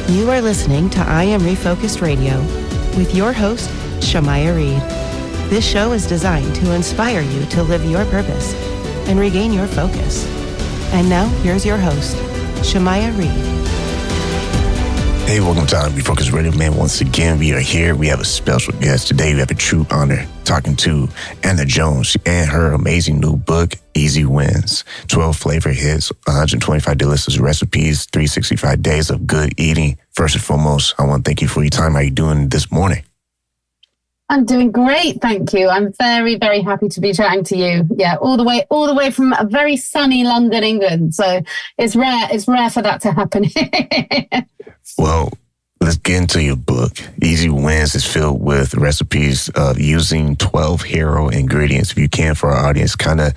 You are listening to I Am Refocused Radio with your host, Shamaya Reed. This show is designed to inspire you to live your purpose and regain your focus. And now, here's your host, Shamaya Reed. Hey, welcome to I Am Refocused Radio, man. Once again, we are here. We have a special guest today. We have a true honor talking to Anna Jones and her amazing new book, Easy Wins. 12 flavor hits, 125 delicious recipes, 365 days of good eating. First and foremost, I want to thank you for your time. How are you doing this morning? I'm doing great, thank you. I'm very, very happy to be chatting to you. Yeah, all the way from a very sunny London, England. So it's rare for that to happen. Well, let's get into your book. Easy Wins is filled with recipes of using 12 hero ingredients. If you can, for our audience, kind of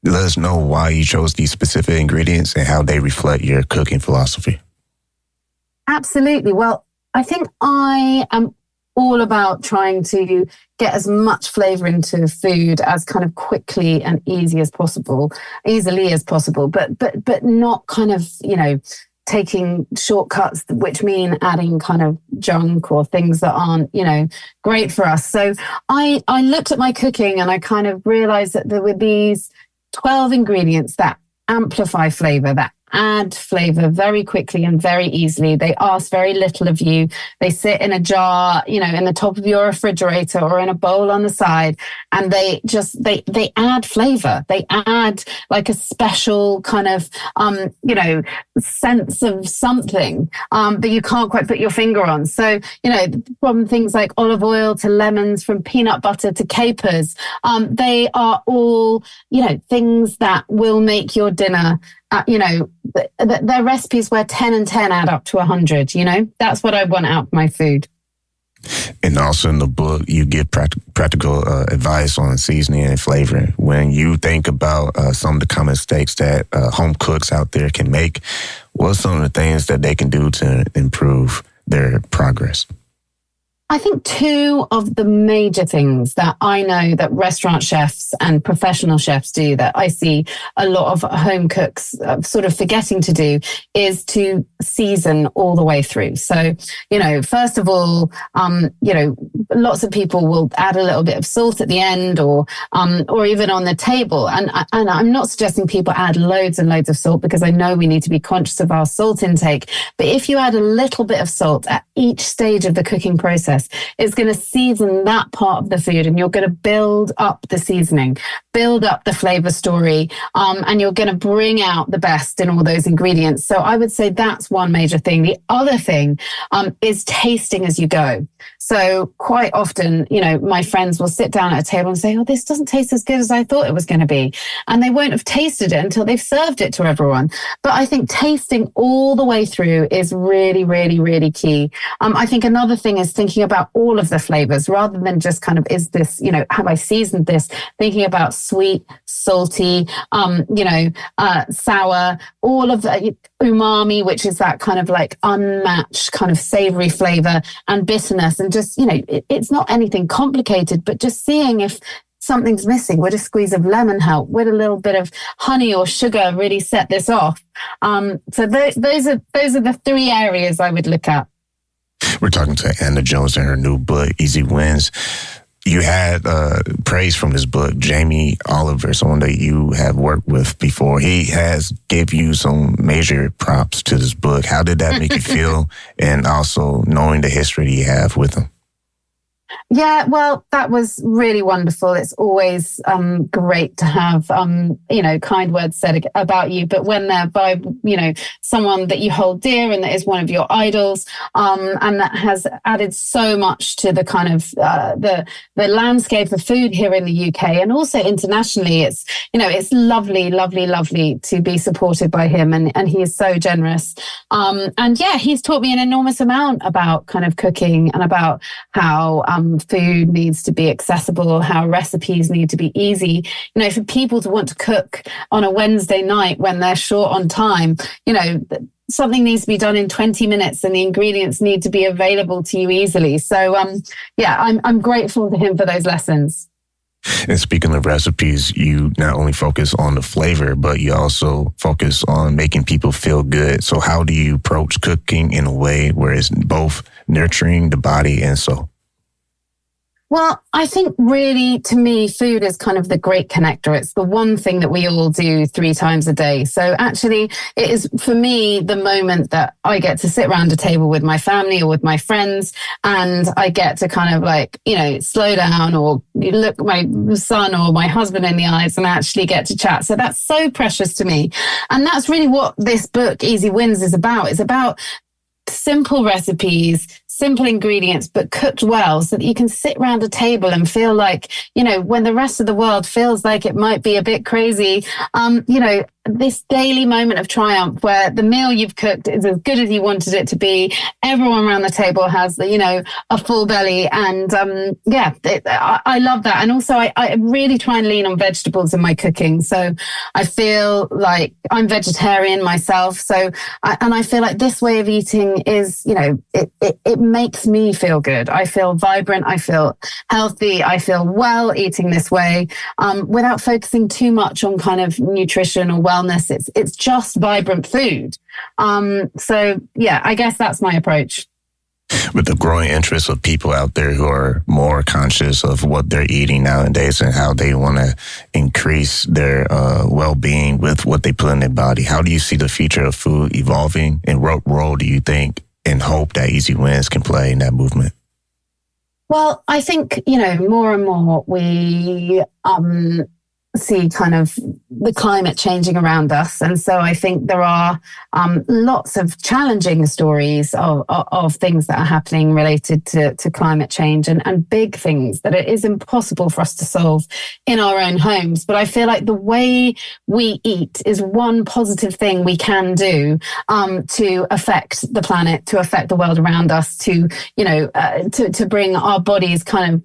let us know why you chose these specific ingredients and how they reflect your cooking philosophy. Absolutely. Well, I think I am all about trying to get as much flavor into food as kind of quickly and easily as possible, but not kind of, taking shortcuts, which mean adding kind of junk or things that aren't, great for us. So I looked at my cooking and I kind of realized that there were these 12 ingredients that amplify flavor, that add flavor very quickly and very easily. They ask very little of you. They sit in a jar, in the top of your refrigerator or in a bowl on the side, and they add flavor. They add like a special kind of, sense of something that you can't quite put your finger on. So, from things like olive oil to lemons, from peanut butter to capers, they are all, things that will make your dinner. They're recipes where 10 and 10 add up to 100, That's what I want out of my food. And also in the book, you give practical advice on seasoning and flavoring. When you think about some of the common mistakes that home cooks out there can make, what are some of the things that they can do to improve their progress? I think two of the major things that I know that restaurant chefs and professional chefs do that I see a lot of home cooks sort of forgetting to do is to season all the way through. So, first of all, lots of people will add a little bit of salt at the end or even on the table. And I'm not suggesting people add loads and loads of salt because I know we need to be conscious of our salt intake. But if you add a little bit of salt at each stage of the cooking process, it's going to season that part of the food, and you're going to build up the seasoning, build up the flavor story, and you're going to bring out the best in all those ingredients. So I would say that's one major thing. The other thing is tasting as you go. So quite often, my friends will sit down at a table and say, oh, this doesn't taste as good as I thought it was going to be. And they won't have tasted it until they've served it to everyone. But I think tasting all the way through is really, really, really key. I think another thing is thinking about all of the flavors rather than just kind of, is this, have I seasoned this? Thinking about sweet, salty, sour, all of the umami, which is that kind of like unmatched kind of savory flavor, and bitterness. And just, it's not anything complicated, but just seeing if something's missing. Would a squeeze of lemon help? Would a little bit of honey or sugar really set this off? So those are the three areas I would look at. We're talking to Anna Jones and her new book, Easy Wins. You had praise from this book. Jamie Oliver, someone that you have worked with before, he has gave you some major props to this book. How did that make you feel? And also knowing the history you have with him. Yeah, well, that was really wonderful. It's always great to have, kind words said about you. But when they're by, someone that you hold dear and that is one of your idols, and that has added so much to the kind of the landscape of food here in the UK and also internationally, it's lovely, lovely, lovely to be supported by him. And he is so generous. And yeah, he's taught me an enormous amount about kind of cooking and about how food needs to be accessible, how recipes need to be easy. For people to want to cook on a Wednesday night when they're short on time, something needs to be done in 20 minutes and the ingredients need to be available to you easily. So, I'm grateful to him for those lessons. And speaking of recipes, you not only focus on the flavor, but you also focus on making people feel good. So how do you approach cooking in a way where it's both nurturing the body and soul? Well, I think really, to me, food is kind of the great connector. It's the one thing that we all do 3 times a day. So actually, it is, for me, the moment that I get to sit around a table with my family or with my friends, and I get to kind of like, slow down or look my son or my husband in the eyes and actually get to chat. So that's so precious to me. And that's really what this book, Easy Wins, is about. It's about simple recipes, simple ingredients, but cooked well so that you can sit around a table and feel like, when the rest of the world feels like it might be a bit crazy, this daily moment of triumph where the meal you've cooked is as good as you wanted it to be. Everyone around the table has, a full belly. And I love that. And also I really try and lean on vegetables in my cooking. So I feel like I'm vegetarian myself. So, I feel like this way of eating is, it makes me feel good. I feel vibrant. I feel healthy. I feel well eating this way, without focusing too much on kind of nutrition or wellness. It's just vibrant food. I guess that's my approach. With the growing interest of people out there who are more conscious of what they're eating nowadays and how they want to increase their well-being with what they put in their body, how do you see the future of food evolving, and what role do you think and hope that Easy Wins can play in that movement? Well, I think, more and more we see kind of the climate changing around us. And so I think there are lots of challenging stories of things that are happening related to climate change and big things that it is impossible for us to solve in our own homes. But I feel like the way we eat is one positive thing we can do to affect the planet, to affect the world around us, to bring our bodies kind of,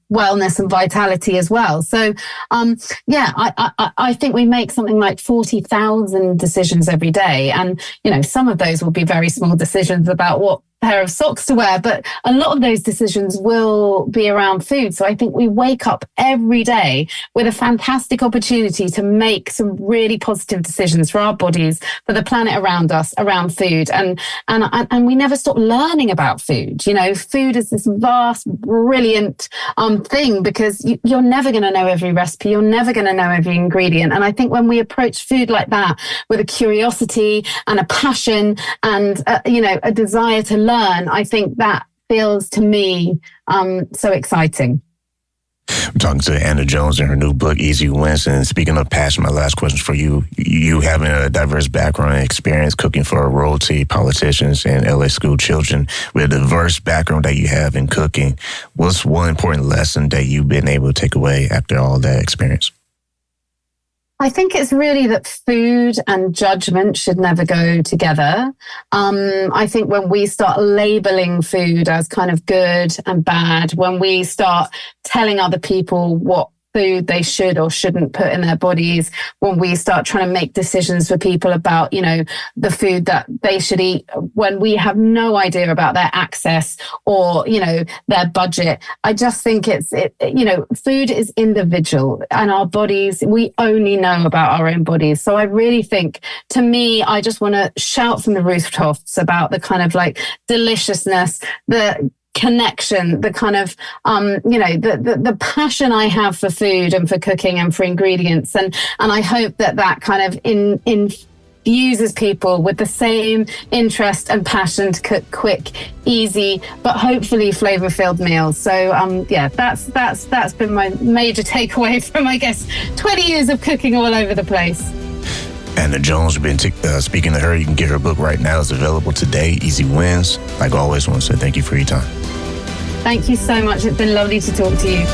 wellness and vitality as well. So, I think we make something like 40,000 decisions every day. And, some of those will be very small decisions about what pair of socks to wear, but a lot of those decisions will be around food. So I think we wake up every day with a fantastic opportunity to make some really positive decisions for our bodies, for the planet around us, around food. And we never stop learning about food. Food is this vast, brilliant thing, because you're never going to know every recipe. You're never going to know every ingredient. And I think when we approach food like that with a curiosity and a passion and, a desire to learn, I think that feels to me so exciting. I'm talking to Anna Jones in her new book, Easy Wins. And speaking of passion, my last question for you. You having a diverse background and experience cooking for royalty, politicians, and LA school children, with a diverse background that you have in cooking, what's one important lesson that you've been able to take away after all that experience? I think it's really that food and judgment should never go together. I think when we start labeling food as kind of good and bad, when we start telling other people what food they should or shouldn't put in their bodies, when we start trying to make decisions for people about, the food that they should eat, when we have no idea about their access or, their budget. I just think food is individual, and our bodies, we only know about our own bodies. So I really think, to me, I just want to shout from the rooftops about the kind of like deliciousness, the connection, the kind of, the passion I have for food and for cooking and for ingredients. And I hope that kind of infuses people with the same interest and passion to cook quick, easy, but hopefully flavor-filled meals. So, that's been my major takeaway from, I guess, 20 years of cooking all over the place. Anna Jones, we've been speaking to her. You can get her book right now. It's available today, Easy Wins. Like always, I want to say thank you for your time. Thank you so much. It's been lovely to talk to you.